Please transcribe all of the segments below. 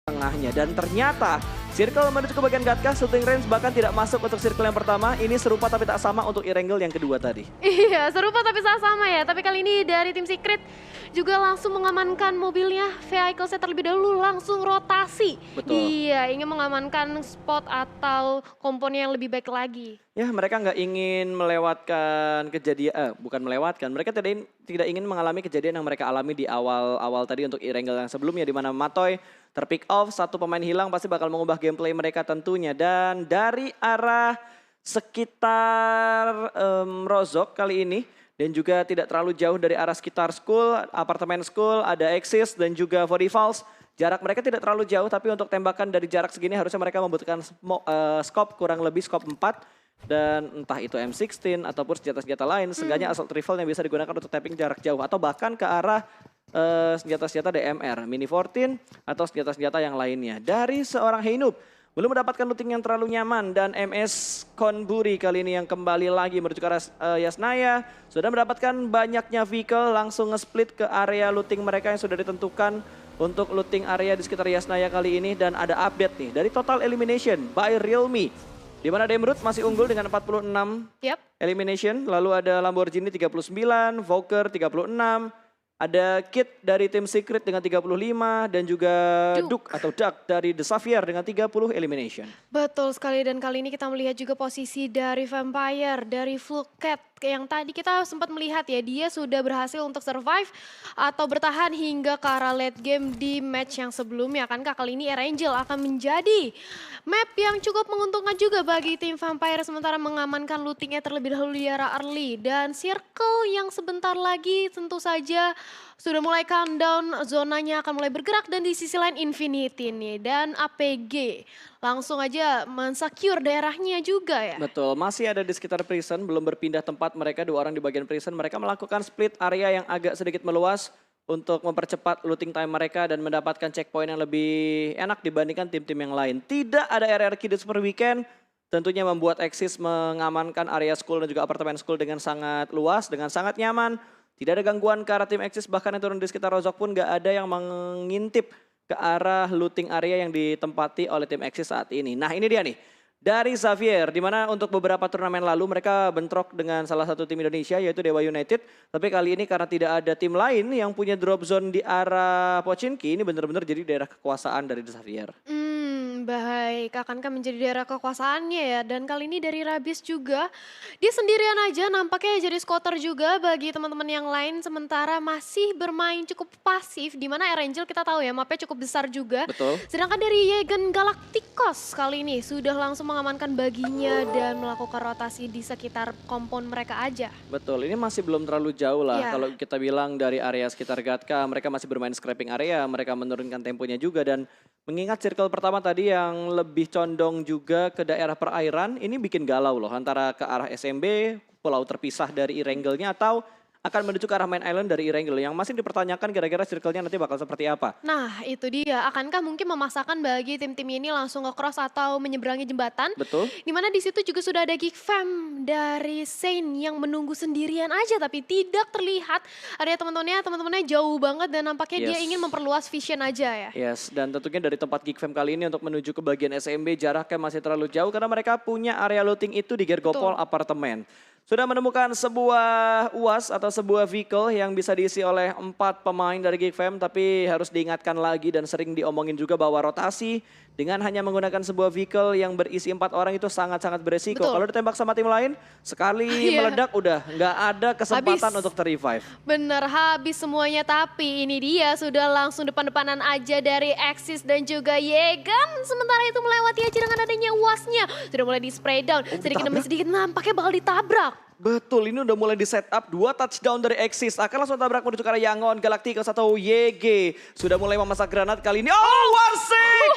tengahnya. Dan ternyata circle menuju ke bagian Gatka, shooting range bahkan tidak masuk untuk circle yang pertama. Ini serupa tapi tak sama untuk Erangel yang kedua tadi. Iya, serupa tapi sama ya. Tapi kali ini dari tim Secret juga langsung mengamankan mobilnya. Vehicle-nya terlebih dahulu langsung rotasi. Betul. Iya, ingin mengamankan spot atau komponen yang lebih baik lagi. Ya, mereka nggak ingin melewatkan kejadian, bukan melewatkan. Mereka tidak ingin mengalami kejadian yang mereka alami di awal tadi untuk Erangel yang sebelumnya, di mana Matoy terpick off, satu pemain hilang pasti bakal mengubah gameplay mereka tentunya. Dan dari arah sekitar Rozok kali ini, dan juga tidak terlalu jauh dari arah sekitar school, apartemen school, ada Exis dan juga Vodifals. Jarak mereka tidak terlalu jauh, tapi untuk tembakan dari jarak segini harusnya mereka membutuhkan scope kurang lebih scope 4. Dan entah itu M16 ataupun senjata-senjata lain, seenggaknya assault rifle yang bisa digunakan untuk tapping jarak jauh. Atau bahkan ke arah senjata-senjata DMR, Mini 14 atau senjata-senjata yang lainnya. Dari seorang Heinup, belum mendapatkan looting yang terlalu nyaman. Dan MS Konburi kali ini yang kembali lagi menuju ke arah Yasnaya. Sudah mendapatkan banyaknya vehicle, langsung nge-split ke area looting mereka yang sudah ditentukan untuk looting area di sekitar Yasnaya kali ini. Dan ada update nih dari total elimination by Realme. Di mana Demrut masih unggul dengan 46 elimination. Lalu ada Lamborghini 39, Voker 36. Ada Kit dari tim Secret dengan 35. Dan juga Duke atau Duck dari The Xavier dengan 30 elimination. Betul sekali, dan kali ini kita melihat juga posisi dari Vampire, dari Fluket. Yang tadi kita sempat melihat ya, dia sudah berhasil untuk survive atau bertahan hingga ke arah late game di match yang sebelumnya. Akankah kali ini Erangel akan menjadi map yang cukup menguntungkan juga bagi tim Vampire, sementara mengamankan lootingnya terlebih dahulu di arah early. Dan circle yang sebentar lagi tentu saja sudah mulai countdown, zonanya akan mulai bergerak, dan di sisi lain Infinity nih dan APG langsung aja mensecure daerahnya juga ya. Betul, masih ada di sekitar prison, belum berpindah tempat mereka, 2 orang di bagian prison. Mereka melakukan split area yang agak sedikit meluas untuk mempercepat looting time mereka dan mendapatkan checkpoint yang lebih enak dibandingkan tim-tim yang lain. Tidak ada RRQ di Super Weekend, tentunya membuat Exis mengamankan area school dan juga apartemen school dengan sangat luas, dengan sangat nyaman. Tidak ada gangguan ke arah tim Exis, bahkan yang turun di sekitar Rozok pun gak ada yang mengintip ke arah looting area yang ditempati oleh tim Exis saat ini. Nah ini dia nih, dari Xavier, di mana untuk beberapa turnamen lalu mereka bentrok dengan salah satu tim Indonesia yaitu Dewa United. Tapi kali ini karena tidak ada tim lain yang punya drop zone di arah Pochinki, ini benar-benar jadi daerah kekuasaan dari Xavier. Baik, akankah menjadi daerah kekuasaannya ya. Dan kali ini dari Rabis juga, dia sendirian aja nampaknya jadi squatter juga bagi teman-teman yang lain. Sementara masih bermain cukup pasif, di mana Erangel kita tahu ya mapnya cukup besar juga. Betul. Sedangkan dari Yegen Galacticos kali ini sudah langsung mengamankan baginya dan melakukan rotasi di sekitar kompon mereka aja. Betul, ini masih belum terlalu jauh lah. Ya. Kalau kita bilang dari area sekitar Gatka, mereka masih bermain scrapping area, mereka menurunkan temponya juga. Dan mengingat circle pertama tadi yang lebih condong juga ke daerah perairan, ini bikin galau loh antara ke arah SMB, pulau terpisah dari Erangelnya, atau akan menuju ke arah main island dari Erangel. Yang masih dipertanyakan kira-kira circle-nya nanti bakal seperti apa. Nah itu dia, akankah mungkin memaksakan bagi tim-tim ini langsung nge-cross atau menyeberangi jembatan? Betul. Dimana di situ juga sudah ada Geek Fam dari Saint yang menunggu sendirian aja, tapi tidak terlihat ada teman-temannya jauh banget dan nampaknya dia ingin memperluas vision aja ya. Yes, dan tentunya dari tempat Geek Fam kali ini untuk menuju ke bagian SMB jaraknya masih terlalu jauh karena mereka punya area looting itu di Gergopol apartemen. Sudah menemukan sebuah UAS atau sebuah vehicle yang bisa diisi oleh 4 pemain dari Geek Fam, tapi harus diingatkan lagi dan sering diomongin juga bahwa rotasi dengan hanya menggunakan sebuah vehicle yang berisi 4 orang itu sangat-sangat beresiko. Kalau ditembak sama tim lain, sekali meledak udah nggak ada kesempatan untuk ter-revive. Bener, habis semuanya, tapi ini dia sudah langsung depan-depanan aja dari Exis dan juga Yegan. Sementara itu melewati aja dengan adanya UASnya. Sudah mulai di spray down, sedikit demi sedikit nampaknya bakal ditabrak. Betul, ini udah mulai di setup 2 touchdown dari Exis. Akan langsung tabrak menuju ke arah Yangon, Galacticos atau YG. Sudah mulai memasak granat kali ini. Oh, Warsik!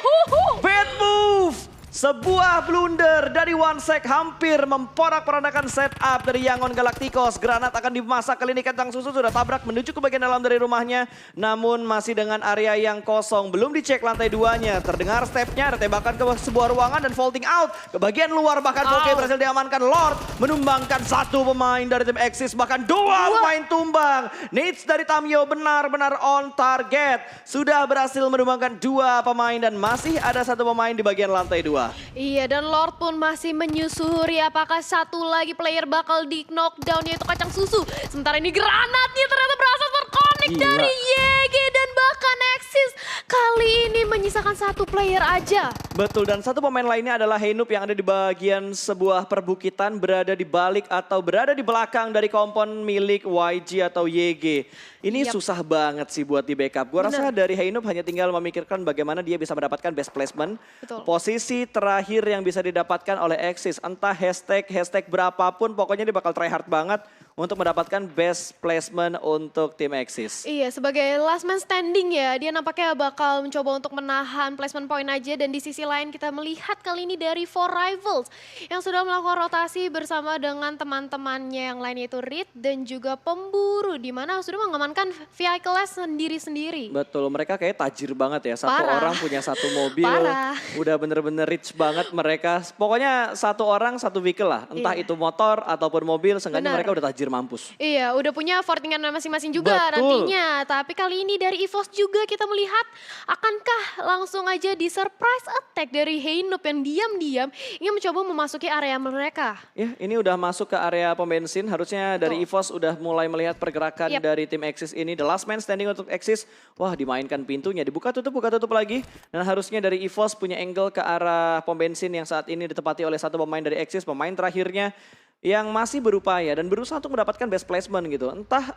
Bad move! Sebuah blunder dari OneSec hampir memporak-porandakan setup dari Yangon Galacticos. Granat akan dimasak, kali ini Kentang Susu sudah tabrak menuju ke bagian dalam dari rumahnya. Namun masih dengan area yang kosong, belum dicek lantai 2-nya. Terdengar stepnya, ada tembakan ke sebuah ruangan dan vaulting out. Ke bagian luar bahkan Oke berhasil diamankan. Lord menumbangkan satu pemain dari tim Axis, bahkan dua pemain tumbang. Nades dari Tamio benar-benar on target. Sudah berhasil menumbangkan dua pemain dan masih ada satu pemain di bagian lantai 2. Iya, dan Lord pun masih menyusuri apakah satu lagi player bakal di knockdown, yaitu Kacang Susu. Sementara ini granatnya ternyata berhasil terkonek dari YG dan bahkan Axis kali ini menyisakan satu player aja. Betul, dan satu pemain lainnya adalah Heinup yang ada di bagian sebuah perbukitan, berada di balik atau berada di belakang dari kompon milik YG atau YG. Ini susah banget sih buat di backup. Gua rasa dari Heinup hanya tinggal memikirkan bagaimana dia bisa mendapatkan best placement. Betul. Posisi terakhir yang bisa didapatkan oleh Axis, entah hashtag berapapun, pokoknya dia bakal try hard banget untuk mendapatkan best placement untuk tim Axis. Iya, sebagai last man standing ya, dia nampaknya bakal mencoba untuk menahan placement point aja. Dan di sisi lain kita melihat kali ini dari Four Rivals yang sudah melakukan rotasi bersama dengan teman-temannya yang lain, yaitu Reed dan juga Pemburu, di mana sudah mengamankan vehicle sendiri-sendiri. Betul, mereka kayak tajir banget ya. Satu Parah. orang punya satu mobil, Parah. udah bener-bener rich banget mereka. Pokoknya satu orang satu vehicle lah, entah itu motor ataupun mobil, seenggaknya Benar. mereka udah tajir mampus. Iya, udah punya fortingan masing-masing juga nantinya. Tapi kali ini dari EVOS juga kita melihat, akankah langsung aja di surprise attack dari Heinup yang diam-diam ingin mencoba memasuki area mereka. Ya, ini udah masuk ke area pom bensin. Harusnya dari EVOS udah mulai melihat pergerakan dari tim Axis ini. The last man standing untuk Axis. Wah, dimainkan pintunya, dibuka tutup lagi. Dan harusnya dari EVOS punya angle ke arah pom bensin yang saat ini ditempati oleh satu pemain dari Axis, pemain terakhirnya yang masih berupaya dan berusaha untuk mendapatkan best placement gitu. Entah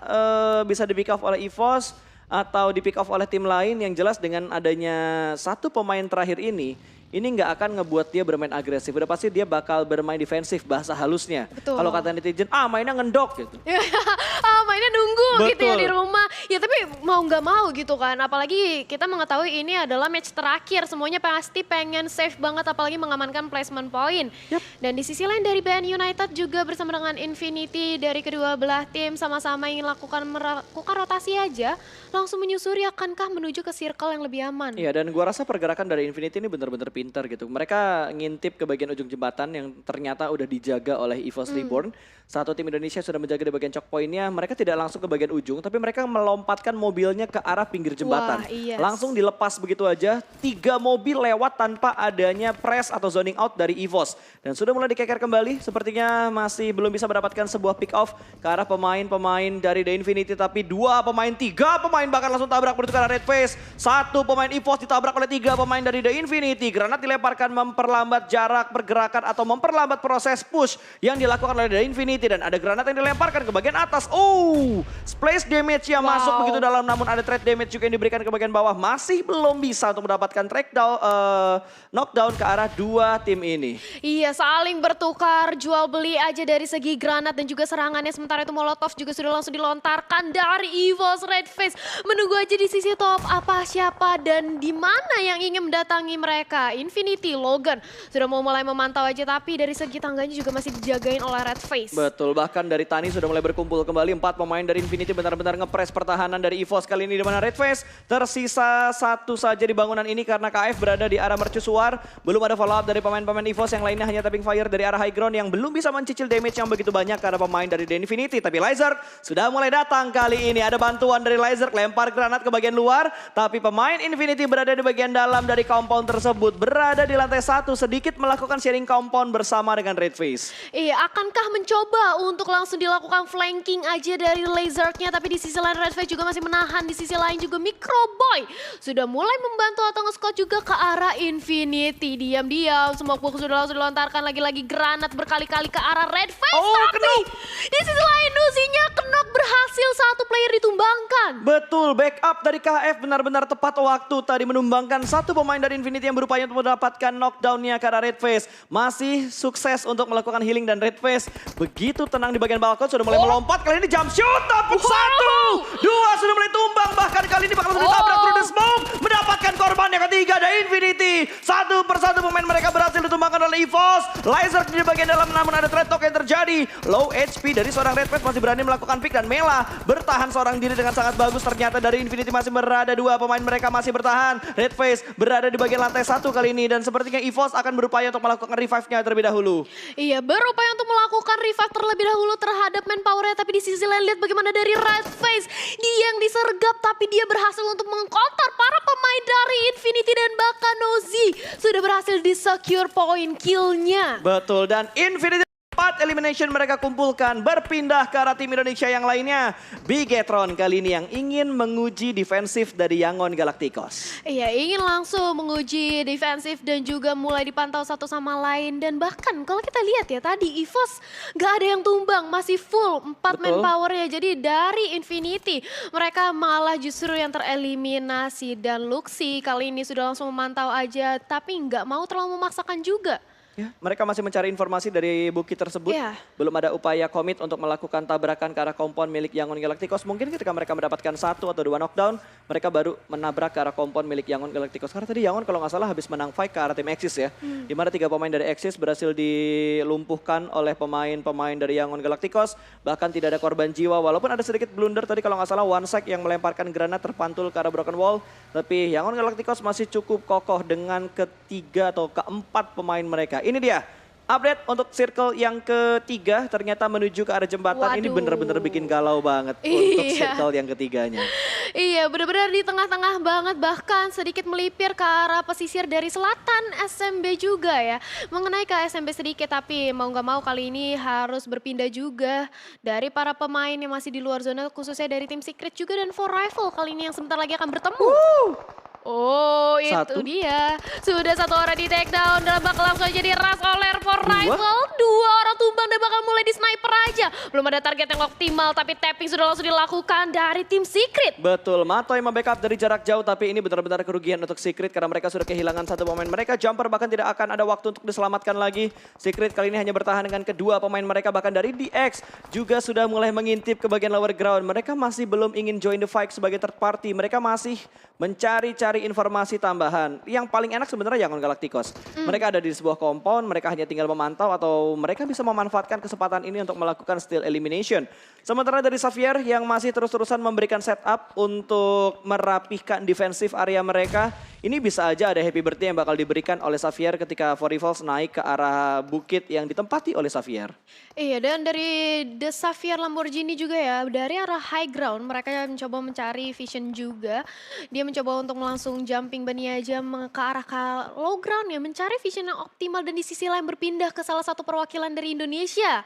bisa di pick off oleh EVOS atau di pick off oleh tim lain. Yang jelas dengan adanya satu pemain terakhir ini nggak akan ngebuat dia bermain agresif. Udah pasti dia bakal bermain defensif, bahasa halusnya. Kalau kata netizen, mainnya ngendok gitu. Mainnya nunggu gitu ya Betul. di rumah. Ya tapi mau nggak mau gitu kan. Apalagi kita mengetahui ini adalah match terakhir. Semuanya pasti pengen safe banget, apalagi mengamankan placement point. Dan di sisi lain dari BN United juga bersama dengan Infinity dari kedua belah tim sama-sama ingin melakukan rotasi aja. Langsung menyusuri akankah menuju ke circle yang lebih aman. Iya, dan gua rasa pergerakan dari Infinity ini benar-benar pintar gitu. Mereka ngintip ke bagian ujung jembatan yang ternyata udah dijaga oleh EVOS Reborn. Satu tim Indonesia sudah menjaga di bagian choke point-nya. Mereka tidak langsung ke bagian ujung, tapi mereka melompatkan mobilnya ke arah pinggir jembatan. Langsung dilepas begitu aja. 3 mobil lewat tanpa adanya press atau zoning out dari EVOS. Dan sudah mulai dikeker kembali. Sepertinya masih belum bisa mendapatkan sebuah pick off ke arah pemain-pemain dari The Infinity. Tapi 2 pemain, 3 pemain bahkan langsung tabrak menuju ke arah Red Face. 1 pemain EVOS ditabrak oleh 3 pemain dari The Infinity. Granat dilemparkan memperlambat jarak pergerakan atau memperlambat proses push yang dilakukan oleh The Infinity. Dan ada granat yang dilemparkan ke bagian atas. Splash damage yang masuk begitu dalam, namun ada trade damage juga yang diberikan ke bagian bawah. Masih belum bisa untuk mendapatkan knockdown ke arah 2 tim ini. Iya, saling bertukar jual beli aja dari segi granat dan juga serangannya. Sementara itu Molotov juga sudah langsung dilontarkan dari EVOS Red Face. Menunggu aja di sisi top apa, siapa, dan di mana yang ingin mendatangi mereka. Infinity, Logan sudah mau mulai memantau aja, tapi dari segi tangganya juga masih dijagain oleh Red Face. Betul, bahkan dari Tani sudah mulai berkumpul kembali. 4 pemain dari Infinity benar-benar ngepres pertahanan dari EVOS kali ini, di mana Red Face tersisa 1 saja di bangunan ini karena KF berada di arah mercusuar. Belum ada follow up dari pemain-pemain EVOS, yang lainnya hanya tapping fire dari arah high ground yang belum bisa mencicil damage yang begitu banyak karena pemain dari The Infinity. Tapi Lizard sudah mulai datang kali ini. Ada bantuan dari Lizard, lempar granat ke bagian luar. Tapi pemain Infinity berada di bagian dalam dari compound tersebut. Berada di lantai 1, sedikit melakukan sharing compound bersama dengan Red Face. Iya, akankah mencoba untuk langsung dilakukan flanking aja dari Lizard-nya, tapi di sisi lain Red Face juga masih menahan. Di sisi lain juga Microboy sudah mulai membantu atau nge-scout juga ke arah Infinity. Diam-diam smoke box sudah langsung dilontarkan, lagi-lagi granat berkali-kali ke arah Red Face. Tapi di sisi lain Nusinya knock, berhasil 1 player ditumbangkan. Betul, backup dari KF benar-benar tepat waktu tadi menumbangkan 1 pemain dari Infinity yang berupaya untuk mendapatkan knockdown-nya ke arah Red Face. Masih sukses untuk melakukan healing dan Red Face begitu tenang di bagian balkon, sudah mulai melompat. Kali ini jump shoot, tapi 1, 2 sudah mulai tumbang. Bahkan kali ini bakal ditabrak through the smoke. Mendapatkan korban yang ketiga dari Infinity. 1 persatu pemain mereka berhasil ditumbangkan. EVOS. Laser di bagian dalam namun ada trade talk yang terjadi. Low HP dari seorang Red Face masih berani melakukan pick dan Mela bertahan seorang diri dengan sangat bagus. Ternyata dari Infinity masih berada dua pemain mereka masih bertahan. Red Face berada di bagian lantai 1 kali ini dan sepertinya EVOS akan berupaya untuk melakukan revive-nya terlebih dahulu. Iya, berupaya untuk melakukan revive terlebih dahulu terhadap manpower-nya. Tapi di sisi lain lihat bagaimana dari Red Face. Dia yang disergap tapi dia berhasil untuk mengkonter para pemain dari Infinity dan bahkan Nozi. Sudah berhasil di secure point kill-nya. Betul, dan Infinity 4 elimination mereka kumpulkan berpindah ke arah tim Indonesia yang lainnya. Bigetron kali ini yang ingin menguji defensif dari Yangon Galacticos. Iya, ingin langsung menguji defensif dan juga mulai dipantau satu sama lain. Dan bahkan kalau kita lihat ya tadi EVOS gak ada yang tumbang, masih full 4 manpower-nya. Jadi dari Infinity mereka malah justru yang tereliminasi. Dan Luxi kali ini sudah langsung memantau aja tapi nggak mau terlalu memaksakan juga. Ya, mereka masih mencari informasi dari bukit tersebut. Ya. Belum ada upaya komit untuk melakukan tabrakan ke arah kompon milik Yangon Galacticos. Mungkin ketika mereka mendapatkan 1 atau 2 knockdown, mereka baru menabrak ke arah kompon milik Yangon Galacticos. Karena tadi Yangon kalau nggak salah habis menang fight ke arah tim Axis ya. Di mana 3 pemain dari Axis berhasil dilumpuhkan oleh pemain-pemain dari Yangon Galacticos. Bahkan tidak ada korban jiwa. Walaupun ada sedikit blunder tadi kalau nggak salah OneSec yang melemparkan granat terpantul ke arah Broken Wall. Tapi Yangon Galacticos masih cukup kokoh dengan ketiga atau keempat pemain mereka. Ini dia update untuk circle yang ketiga ternyata menuju ke arah jembatan. Waduh. Ini bener-bener bikin galau banget untuk circle yang ketiganya. Iya, benar-benar di tengah-tengah banget, bahkan sedikit melipir ke arah pesisir dari selatan SMB juga ya. Mengenai ke SMB sedikit, tapi mau nggak mau kali ini harus berpindah juga dari para pemain yang masih di luar zona, khususnya dari tim Secret juga dan For Rival kali ini yang sebentar lagi akan bertemu. Oh, itu Satu. dia. Sudah 1 orang di take down dan bakal langsung aja diras oleh For Rival. 2 orang tumbang dan bakal mulai di sniper aja. Belum ada target yang optimal tapi tapping sudah langsung dilakukan dari tim Secret. Betul, Matoy membackup dari jarak jauh tapi ini benar-benar kerugian untuk Secret karena mereka sudah kehilangan 1 pemain mereka. Jumper bahkan tidak akan ada waktu untuk diselamatkan lagi. Secret kali ini hanya bertahan dengan kedua pemain mereka, bahkan dari DX juga sudah mulai mengintip ke bagian lower ground. Mereka masih belum ingin join the fight sebagai third party. Mereka masih mencari-cari informasi tambahan. Yang paling enak sebenarnya Yangon Galacticos. Mereka ada di sebuah kompon, mereka hanya tinggal memantau atau mereka bisa memanfaatkan kesempatan ini untuk melakukan steal elimination. Sementara dari Xavier yang masih terus-terusan memberikan setup untuk merapihkan defensif area mereka. Ini bisa aja ada happy birthday yang bakal diberikan oleh Xavier ketika For Rivals naik ke arah bukit yang ditempati oleh Xavier. Iya, dan dari The Xavier Lamborghini juga ya, dari arah high ground mereka mencoba mencari vision juga. Dia mencoba untuk langsung jumping bunny aja ke arah ke low ground ya, mencari vision yang optimal dan di sisi lain berpindah ke salah satu perwakilan dari Indonesia.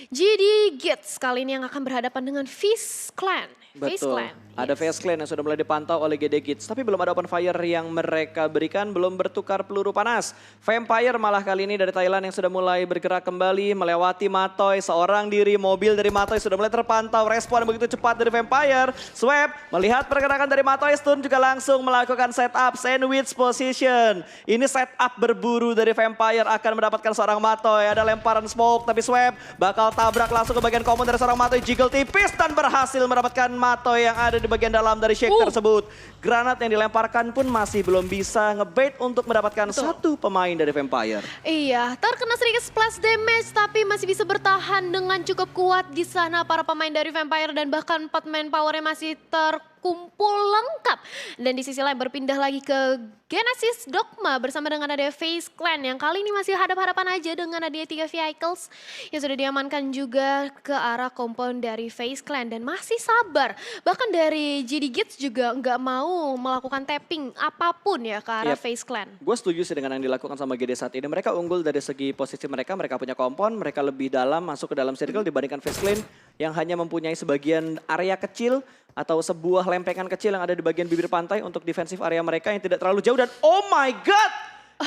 GD Gits kali ini yang akan berhadapan dengan Face Clan. Face Betul, Clan. ada Face Clan yang sudah mulai dipantau oleh GD Kids. Tapi belum ada open fire yang mereka berikan, belum bertukar peluru panas. Vampire malah kali ini dari Thailand yang sudah mulai bergerak kembali, melewati Matoy. Seorang diri, mobil dari Matoy sudah mulai terpantau. Respon begitu cepat dari Vampire. Swap, melihat pergerakan dari Matoy, Stun juga langsung melakukan setup sandwich position. Ini setup berburu dari Vampire akan mendapatkan seorang Matoy. Ada lemparan smoke, tapi Swap bakal tabrak langsung ke bagian common dari seorang Matoy. Jiggle tipis dan berhasil mendapatkan Matoy yang ada di bagian dalam dari shake tersebut. Granat yang dilemparkan pun masih belum bisa ngebait untuk mendapatkan satu pemain dari Vampire. Iya, terkena sedikit splash damage tapi masih bisa bertahan dengan cukup kuat di sana para pemain dari Vampire dan bahkan 4 manpower-nya masih terkumpul lengkap. Dan di sisi lain berpindah lagi ke Genesis Dogma bersama dengan ada Face Clan yang kali ini masih hadap-hadapan aja dengan ada 3 vehicles yang sudah diamankan juga ke arah kompon dari Face Clan dan masih sabar. Bahkan dari GD Gits juga nggak mau melakukan tapping apapun ya ke arah Face Clan. Gue setuju sih dengan yang dilakukan sama GD saat ini. Mereka unggul dari segi posisi mereka punya kompon, mereka lebih dalam masuk ke dalam circle dibandingkan Face Clan yang hanya mempunyai sebagian area kecil atau sebuah lempengan kecil yang ada di bagian bibir pantai untuk defensif area mereka yang tidak terlalu jauh. Dan oh my god,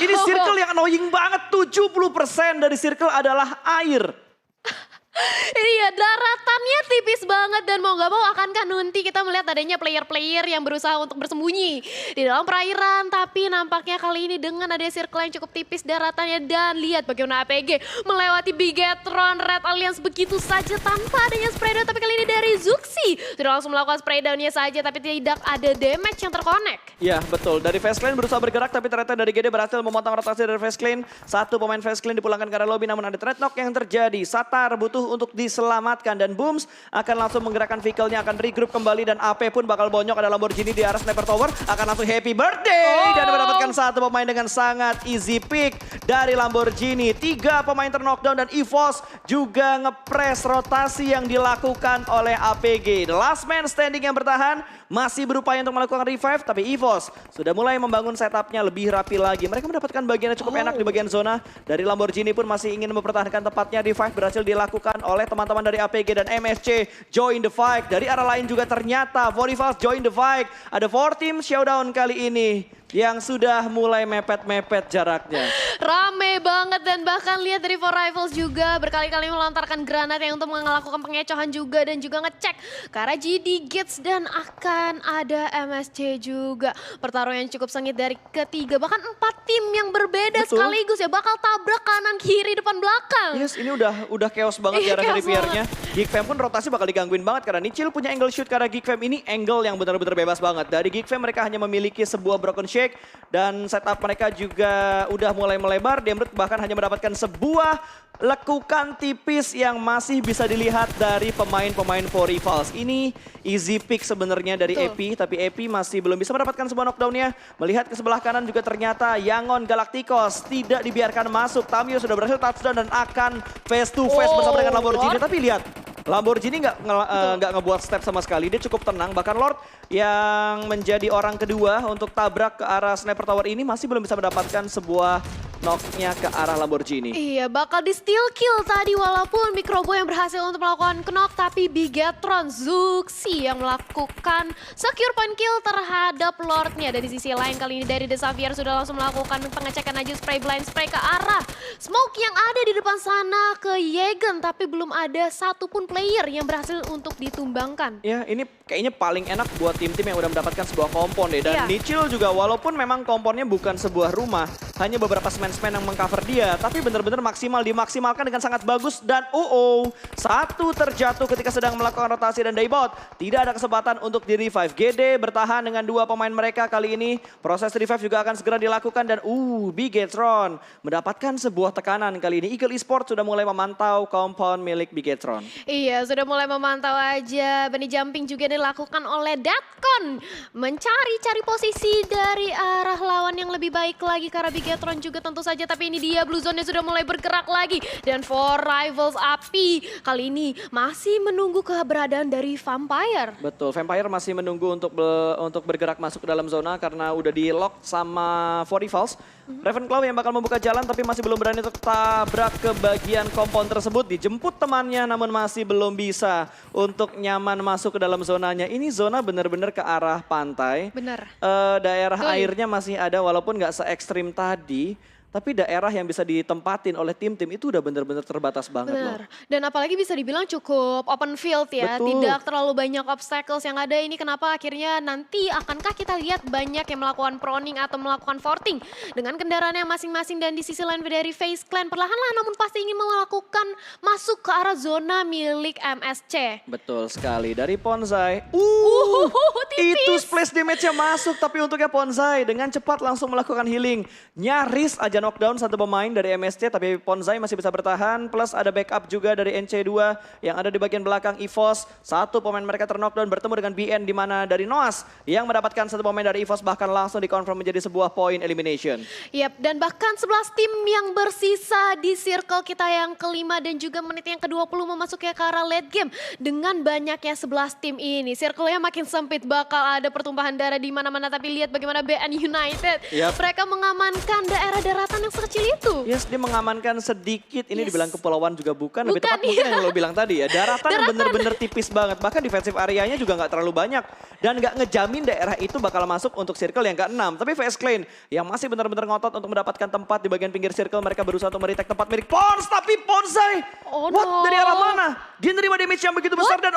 ini circle yang annoying banget. 70% dari circle adalah air. Ini ya daratannya tipis banget dan mau gak mau akankah nanti kita melihat adanya player-player yang berusaha untuk bersembunyi di dalam perairan. Tapi nampaknya kali ini dengan ada circle yang cukup tipis daratannya dan lihat bagaimana APG melewati Bigetron Red Alliance begitu saja tanpa adanya spray down. Tapi kali ini dari Zuxi sudah langsung melakukan spray downnya saja tapi tidak ada damage yang terconnect. Ya betul, dari Fast Lane berusaha bergerak tapi ternyata dari GD berhasil memotong rotasi dari Fast Lane. Satu pemain Fast Lane dipulangkan ke area lobby namun ada trade knock yang terjadi. Satar butuh untuk diselamatkan dan Booms akan langsung menggerakkan vehicle-nya, akan regroup kembali dan AP pun bakal bonyok. Ada Lamborghini di arah Sniper Tower, akan langsung happy birthday dan mendapatkan satu pemain dengan sangat easy pick dari Lamborghini. 3 pemain ter-knockdown dan EVOS juga ngepres rotasi yang dilakukan oleh APG. The last man standing yang bertahan masih berupaya untuk melakukan revive tapi EVOS sudah mulai membangun setupnya lebih rapi lagi. Mereka mendapatkan bagian yang cukup enak di bagian zona. Dari Lamborghini pun masih ingin mempertahankan tempatnya. Revive berhasil dilakukan oleh teman-teman dari APG dan MSC join the fight. Dari arah lain juga ternyata Vorifals join the fight. Ada 4 team showdown kali ini yang sudah mulai mepet-mepet jaraknya. Rame banget dan bahkan lihat dari 4 Rivals juga berkali-kali melontarkan granat yang untuk melakukan pengecohan juga dan juga ngecek ke arah GD Gates dan akan ada MSC juga. Pertarungan yang cukup sengit dari ketiga bahkan 4 tim yang berbeda Betul. sekaligus ya bakal tabrak kanan kiri depan belakang. Yes, ini udah chaos banget Iya, jarak dari chaos PR-nya. Geekfam pun rotasi bakal digangguin banget karena Nichil punya angle shoot karena Geekfam ini angle yang benar-benar bebas banget. Dari Geekfam mereka hanya memiliki sebuah broken shake dan setup mereka juga udah mulai melebar. Demrut bahkan hanya mendapatkan sebuah lekukan tipis yang masih bisa dilihat dari pemain-pemain Vorifals. Ini easy pick sebenarnya dari Betul. Epi, tapi Epi masih belum bisa mendapatkan sebuah knockdown-nya. Melihat ke sebelah kanan juga ternyata Yangon Galacticos tidak dibiarkan masuk. Tamio sudah berhasil touchdown dan akan face to face bersama dengan Lamborghini. Lord. Tapi lihat, Lamborghini nggak ngebuat step sama sekali. Dia cukup tenang. Bahkan Lord yang menjadi orang kedua untuk tabrak ke arah Sniper Tower ini masih belum bisa mendapatkan sebuah knock-nya ke arah Lamborghini. Iya, bakal di steal kill tadi walaupun Microbo yang berhasil untuk melakukan knock tapi Bigetron Zuxi yang melakukan secure point kill terhadap Lordnya. Dari sisi lain kali ini dari The Xavier sudah langsung melakukan pengecekan aja spray blind spray ke arah smoke yang ada di depan sana ke Yegen tapi belum ada satupun player yang berhasil untuk ditumbangkan. Ya, ini kayaknya paling enak buat tim-tim yang udah mendapatkan sebuah kompon deh. Dan Iya. Nichil juga walaupun memang komponnya bukan sebuah rumah, hanya beberapa semen-semen yang mengcover dia, tapi benar-benar dimaksimalkan dengan sangat bagus. Dan satu terjatuh ketika sedang melakukan rotasi dan daybot. Tidak ada kesempatan untuk di-revive. GD bertahan dengan 2 pemain mereka kali ini. Proses revive juga akan segera dilakukan dan Bigetron mendapatkan sebuah tekanan kali ini. Eagle Esports sudah mulai memantau kompon milik Bigetron. Iya, sudah mulai memantau aja. Bunny jumping juga dilakukan oleh Datcon. Mencari-cari posisi dari arah lawan yang lebih baik lagi. Karena Bigetron juga tentu saja. Tapi ini dia Blue Zone-nya sudah mulai bergerak lagi. Dan 4 Rivals Api kali ini masih menunggu keberadaan dari Vampire. Betul, Vampire masih menunggu untuk bergerak masuk ke dalam zona karena udah di-lock sama Vorifals. Ravenclaw yang bakal membuka jalan tapi masih belum berani untuk tabrak ke bagian kompon tersebut. Dijemput temannya namun masih belum bisa untuk nyaman masuk ke dalam zonanya. Ini zona benar-benar ke arah pantai. Benar. Daerah Betul. airnya masih ada walaupun nggak se-ekstrim tadi. Tapi daerah yang bisa ditempatin oleh tim-tim itu udah benar-benar terbatas banget loh. Benar. Dan apalagi bisa dibilang cukup open field ya. Betul. Tidak terlalu banyak obstacles yang ada. Ini kenapa akhirnya nanti akankah kita lihat banyak yang melakukan proning atau melakukan forting dengan kendaraan yang masing-masing. Dan di sisi lain dari FaZe Clan perlahan-lahan namun pasti ingin melakukan masuk ke arah zona milik MSC. Betul sekali. Dari Ponzai. Tipis. Itu splash damage-nya masuk. Tapi untuknya Ponzai dengan cepat langsung melakukan healing. Nyaris aja knockdown satu pemain dari MSC. Tapi Ponzai masih bisa bertahan. Plus ada backup juga dari NC2 yang ada di bagian belakang EVOS. Satu pemain mereka ter-knockdown bertemu dengan BN. Di mana dari Noas yang mendapatkan satu pemain dari EVOS. Bahkan langsung dikonfirm menjadi sebuah point elimination. Yap, dan bahkan 11 tim yang bersisa di circle kita yang kelima dan juga menit yang ke-20 memasuki ke arah late game. Dengan banyaknya 11 tim ini, circle-nya makin sempit, bakal ada pertumpahan darah di mana-mana. Tapi lihat bagaimana BN United, Yap. mereka mengamankan daerah daratan daratan yang sekecil itu. Yes, dia mengamankan sedikit. Ini Yes. dibilang kepulauan juga bukan. Lebih Bukan, tepat mungkin iya. yang lo bilang tadi ya. Daratan yang bener-bener tipis banget. Bahkan defensive areanya juga nggak terlalu banyak. Dan nggak ngejamin daerah itu bakal masuk untuk circle yang ke-6. Tapi VS Clan yang masih benar-benar ngotot untuk mendapatkan tempat di bagian pinggir circle. Mereka berusaha untuk meretake tempat milik Pons. Tapi Ponsai, Oh what? no. Dari arah mana? Dia nerima damage yang begitu besar. Dan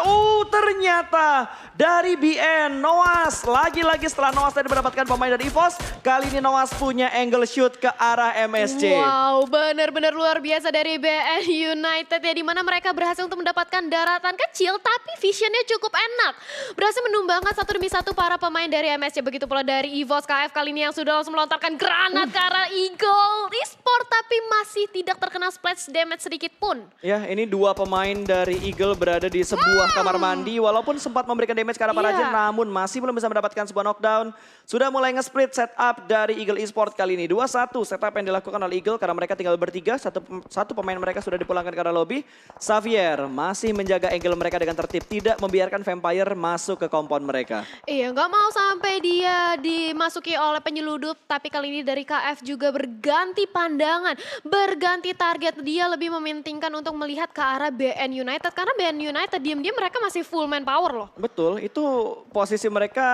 ternyata dari BN, Noas. Lagi-lagi setelah Noas tadi mendapatkan pemain dari EVOS. Kali ini Noas punya angle shoot ke arah MSC. Wow, benar-benar luar biasa dari BN United ya, di mana mereka berhasil untuk mendapatkan daratan kecil tapi visionnya cukup enak. Berhasil menumbangkan satu demi satu para pemain dari MSC, begitu pula dari EVOS KF kali ini yang sudah langsung melontarkan granat ke arah Eagle Esport tapi masih tidak terkena splash damage sedikit pun. Ya, ini dua pemain dari Eagle berada di sebuah kamar mandi. Walaupun sempat memberikan damage ke arah para Iya. Jin, namun masih belum bisa mendapatkan sebuah knockdown. Sudah mulai nge-split setup dari Eagle Esport kali ini. 2-1 setup yang dilakukan oleh Eagle karena mereka tinggal bertiga. Satu pemain mereka sudah dipulangkan ke arah lobby. Xavier masih menjaga angle mereka dengan tertib. Tidak membiarkan Vampire masuk ke compound mereka. Iya, nggak mau sampai dia dimasuki oleh penyeludup, tapi kali ini dari KF juga berganti pandangan, berganti target. Dia lebih mementingkan untuk melihat ke arah BN United, karena BN United diam-diam mereka masih full manpower loh. Betul, itu posisi mereka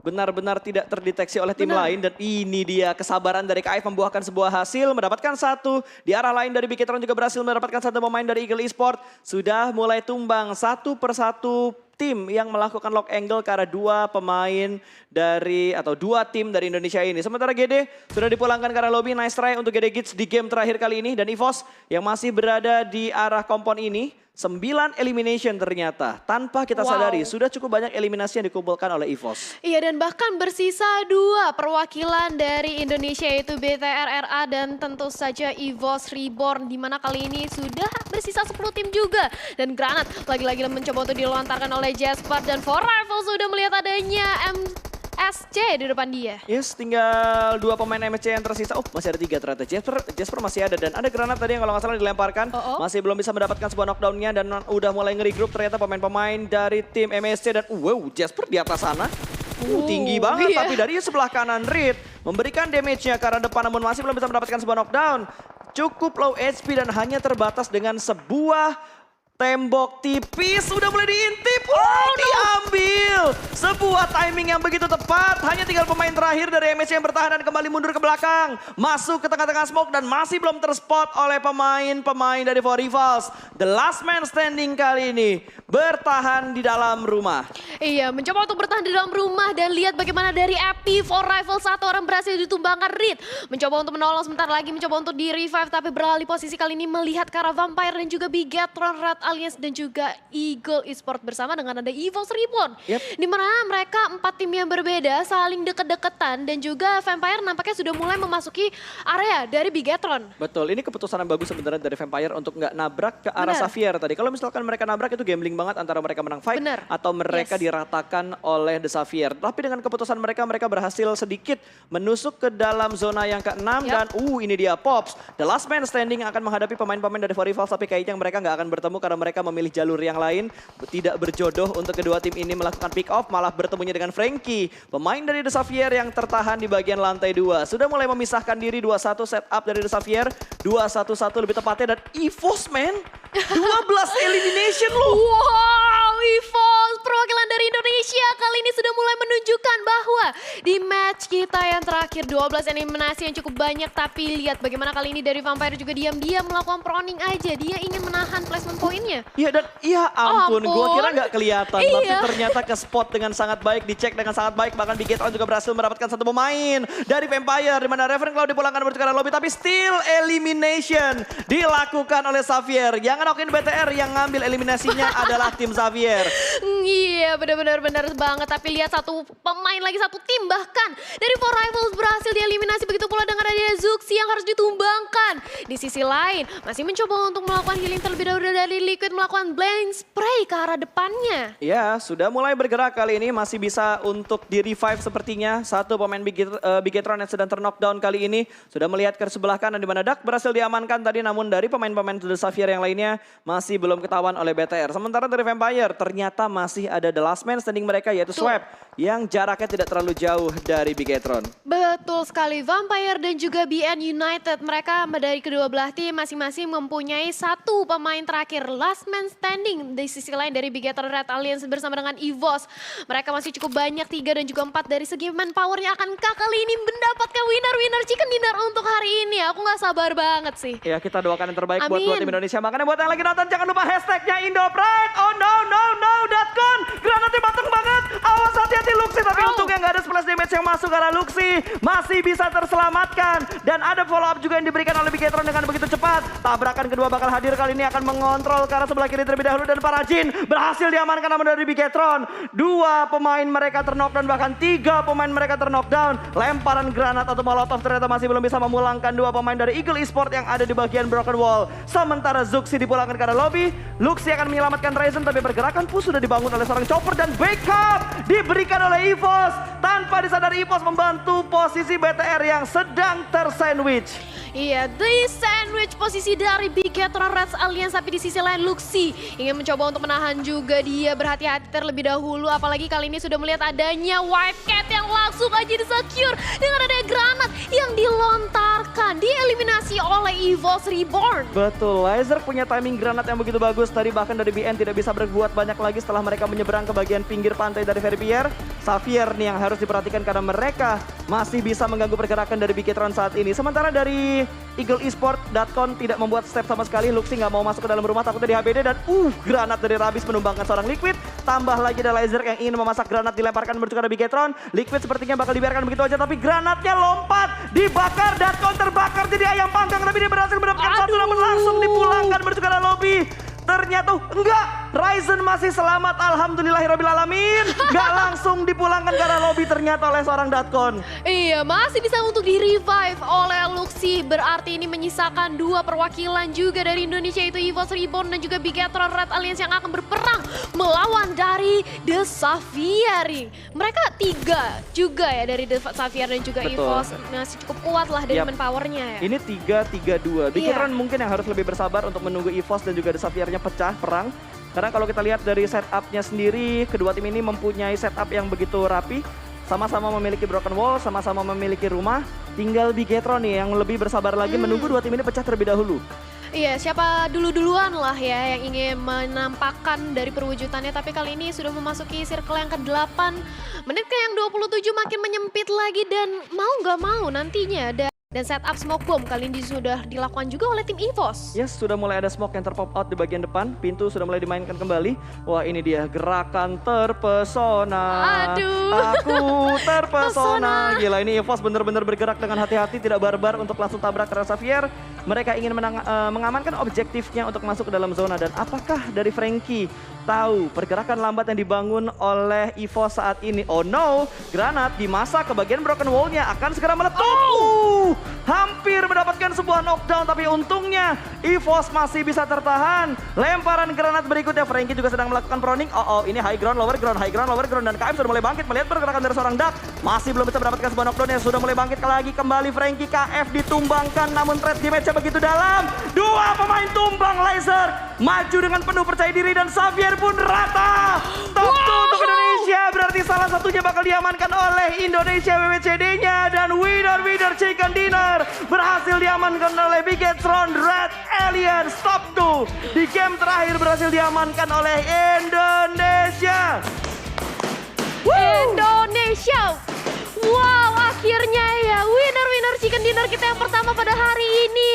benar-benar tidak terdeteksi oleh tim Benar. lain. Dan ini dia kesabaran dari KF membuahkan sebuah hasil, mendapatkan satu. Di arah lain dari Bigitron juga berhasil mendapatkan satu pemain dari Eagle Esport. Sudah mulai tumbang satu persatu tim yang melakukan lock angle ke arah dua pemain dari atau dua tim dari Indonesia ini. Sementara GD sudah dipulangkan ke arah lobby. Nice try untuk GD Gits di game terakhir kali ini. Dan EVOS yang masih berada di arah kompon ini. 9 elimination ternyata. Tanpa kita Wow. sadari sudah cukup banyak eliminasi yang dikumpulkan oleh EVOS. Iya, dan bahkan bersisa 2 perwakilan dari Indonesia, yaitu BTRRA dan tentu saja EVOS Reborn, di mana kali ini sudah bersisa 10 tim juga. Dan granat lagi-lagi mencoba untuk dilontarkan oleh Jasper, dan For Rifle sudah melihat adanya MSC di depan dia. Yes, tinggal 2 pemain MSC yang tersisa. Oh, masih ada 3 ternyata. Jasper masih ada. Dan ada granat tadi yang kalau nggak salah dilemparkan. Masih belum bisa mendapatkan sebuah knockdown-nya. Dan udah mulai nge-regroup ternyata pemain-pemain dari tim MSC. Dan wow, Jasper di atas sana. Tinggi banget. Iya. Tapi dari sebelah kanan Reed memberikan damage-nya ke arah depan. Namun masih belum bisa mendapatkan sebuah knockdown. Cukup low HP dan hanya terbatas dengan sebuah tembok tipis. Sudah mulai diintip. Diambil. Sebuah timing yang begitu tepat. Hanya tinggal pemain terakhir dari MSC yang bertahan dan kembali mundur ke belakang. Masuk ke tengah-tengah smoke dan masih belum terspot oleh pemain-pemain dari For Rivals. The last man standing kali ini bertahan di dalam rumah. Iya, mencoba untuk bertahan di dalam rumah dan lihat bagaimana dari Epi, For Rifle satu orang berhasil ditumbangkan. Reed mencoba untuk menolong sebentar lagi, mencoba untuk di-revive, tapi beralih posisi kali ini melihat ke arah Vampire dan juga Bigetron, Red Alliance dan juga Eagle Esport bersama dengan ada EVOS Reborn. Di mana mereka 4 tim yang berbeda saling deket-deketan dan juga Vampire nampaknya sudah mulai memasuki area dari Bigetron. Betul, ini keputusan yang bagus sebenarnya dari Vampire untuk nggak nabrak ke arah Benar. Xavier tadi. Kalau misalkan mereka nabrak itu gambling banget antara mereka menang fight Benar. atau mereka Yes. diratakan oleh The Xavier. Tapi dengan keputusan mereka berhasil sedikit menusuk ke dalam zona yang ke-6 dan ini dia Pops. The last man standing akan menghadapi pemain-pemain dari For Rivals, tapi kayaknya mereka nggak akan bertemu karena mereka memilih jalur yang lain. Tidak berjodoh untuk kedua tim ini melakukan pick off, malah bertemunya dengan Frankie. Pemain dari The Xavier yang tertahan di bagian lantai 2. Sudah mulai memisahkan diri 2-1 setup dari The Xavier. 2-1-1 lebih tepatnya dan EVOS man. 12 elimination loh. Wow, EVOS perwakilan dari Indonesia kali ini sudah mulai menunjukkan bahwa di match kita yang terakhir 12 eliminasi yang cukup banyak, tapi lihat bagaimana kali ini dari Vampire juga diam-diam melakukan proning aja. Dia ingin menahan placement poinnya. Iya dan iya ampun, Ampun. gua kira nggak kelihatan, Iya. tapi ternyata ke spot dengan sangat baik, dicek dengan sangat baik, bahkan Bigetron juga berhasil mendapatkan satu pemain dari Vampire, di mana Reverend Cloud dipulangkan menuju ke arah lobby, tapi still elimination dilakukan oleh Xavier. Yang ngenokin BTR yang ngambil eliminasinya adalah tim Xavier. Iya, benar-benar benar banget. Tapi lihat satu pemain lagi, satu tim bahkan dari For Rivals berhasil dieliminasi. Begitu pula dengan ada Zuxi yang harus ditumbangkan. Di sisi lain, masih mencoba untuk melakukan healing terlebih dahulu dari Liquid, melakukan blind spray ke arah depannya. Ya, sudah mulai bergerak kali ini, masih bisa untuk di-revive sepertinya. Satu pemain Bigetron yang sedang ter-knockdown kali ini. Sudah melihat ke sebelah kanan di mana Dak berhasil diamankan tadi, namun dari pemain-pemain The Xavier yang lainnya masih belum ketahuan oleh BTR. Sementara dari Vampire ternyata masih ada the last man standing mereka, yaitu Swap, yang jaraknya tidak terlalu jauh dari Bigetron. Betul sekali, Vampire dan juga BN United. Mereka dari kedua belah tim masing-masing mempunyai satu pemain terakhir. Last man standing di sisi lain dari Bigetron Red Alliance bersama dengan EVOS. Mereka masih cukup banyak 3 dan juga 4 dari segi manpowernya. Akankah kali ini mendapatkan winner chicken dinner untuk hari ini? Aku nggak sabar banget sih. Ya kita doakan yang terbaik buat Amin. tim Indonesia. Makanya buat yang lagi nonton jangan lupa hashtagnya Indopride. Oh no no no Datcon. Granatnya mateng banget. Awas hati-hati Luxi. Tapi untungnya nggak ada splash damage yang masuk karena Luxi masih bisa terselamatkan. Dan ada follow up juga yang diberikan oleh Bigetron dengan begitu cepat. Tabrakan kedua bakal hadir kali ini akan mengontrol ke arah sebelah kiri terlebih dahulu. Dan para Jin berhasil diamankan namun dari Bigetron. 2 pemain mereka terknockdown bahkan 3 pemain mereka terknockdown. Lemparan granat atau molotov ternyata masih belum bisa memulangkan 2 pemain dari Eagle Esport yang ada di bagian Broken Wall. Sementara Zuxi dipulangkan ke arah lobby. Luxi akan menyelamatkan Ryzen tapi pergerakan push sudah dibangun oleh seorang chopper dan backup diberikan oleh EVOS. Tanpa disadari EVOS membantu posisi BTR yang sedang tersandwich. Iya, di sandwich posisi dari Bigetron Red Alliance, tapi di sisi lain Luxi ingin mencoba untuk menahan juga. Dia berhati-hati terlebih dahulu, apalagi kali ini sudah melihat adanya Wildcat yang langsung aja disecure dengan adanya granat yang dilontarkan, dieliminasi oleh EVOS Reborn. Betul, Laser punya timing granat yang begitu bagus. Tadi bahkan dari BN tidak bisa berbuat banyak lagi setelah mereka menyeberang ke bagian pinggir pantai dari Verbier. Xavier nih yang harus diperhatikan karena mereka masih bisa mengganggu pergerakan dari Bigetron saat ini. Sementara dari Eagle Esport, Datcon tidak membuat step sama sekali. Luxi nggak mau masuk ke dalam rumah takutnya di HBD dan granat dari Rabis menumbangkan seorang Liquid. Tambah lagi ada Laser yang ingin memasak granat dilemparkan menuju ke Bigetron. Liquid sepertinya bakal dibiarkan begitu aja tapi granatnya lompat, dibakar, Datcon terbakar jadi ayam panggang tapi dia berhasil mendapatkan satu namun langsung dipulangkan menuju ke lobby. Ternyata enggak, Ryzen masih selamat, alhamdulillahirrahmanirrahim. Enggak langsung dipulangkan karena lobby ternyata oleh seorang Datcon. Iya, masih bisa untuk di-revive oleh Luxi. Berarti ini menyisakan 2 perwakilan juga dari Indonesia, itu EVOS Reborn dan juga Bigetron Red Alliance yang akan berperang melawan dari The Xavier. Mereka 3 juga ya dari The Xavier dan juga Betul. EVOS. Masih cukup kuat lah dari Yap. manpowernya ya. Ini 3-3-2. Bigetron mungkin yang harus lebih bersabar untuk menunggu EVOS dan juga The Xavier-nya pecah perang. Karena kalau kita lihat dari setup-nya sendiri, kedua tim ini mempunyai setup yang begitu rapi. Sama-sama memiliki broken wall, sama-sama memiliki rumah. Tinggal Bigetron nih yang lebih bersabar lagi menunggu 2 tim ini pecah terlebih dahulu. Iya, siapa duluan lah ya yang ingin menampakkan dari perwujudannya. Tapi kali ini sudah memasuki circle yang ke-8. Menit ke yang 27 makin menyempit lagi dan mau nggak mau nantinya ada. Dan setup smoke bomb kali ini sudah dilakukan juga oleh tim EVOS. Yes, sudah mulai ada smoke yang terpop out di bagian depan. Pintu sudah mulai dimainkan kembali. Wah, ini dia gerakan terpesona. Aduh. Aku terpesona. Gila, ini EVOS benar-benar bergerak dengan hati-hati, tidak barbar untuk langsung tabrak ke Xavier. Mereka ingin mengamankan objektifnya untuk masuk ke dalam zona. Dan apakah dari Frankie tahu pergerakan lambat yang dibangun oleh EVOS saat ini? Oh no, granat dimasak ke bagian broken wall-nya akan segera meletup. Hampir mendapatkan sebuah knockdown tapi untungnya EVOS masih bisa tertahan. Lemparan granat berikutnya, Frankie juga sedang melakukan proning. Ini high ground, lower ground, high ground, lower ground. Dan KM sudah mulai bangkit melihat pergerakan dari seorang Duck. Masih belum bisa mendapatkan sebuah knockdown yang sudah mulai bangkit lagi kembali Frankie. KF ditumbangkan namun threat damage-nya begitu dalam. 2 pemain tumbang, Laser maju dengan penuh percaya diri dan Xavier pun rata. Top 2 untuk Indonesia, berarti salah satunya bakal diamankan oleh Indonesia WWCD-nya. Dan winner chicken dinner berhasil diamankan oleh Bigetron Red Alliance. Top 2 di game terakhir berhasil diamankan oleh Indonesia. Indonesia. Wow, akhirnya ya winner chicken dinner kita yang pertama pada hari ini.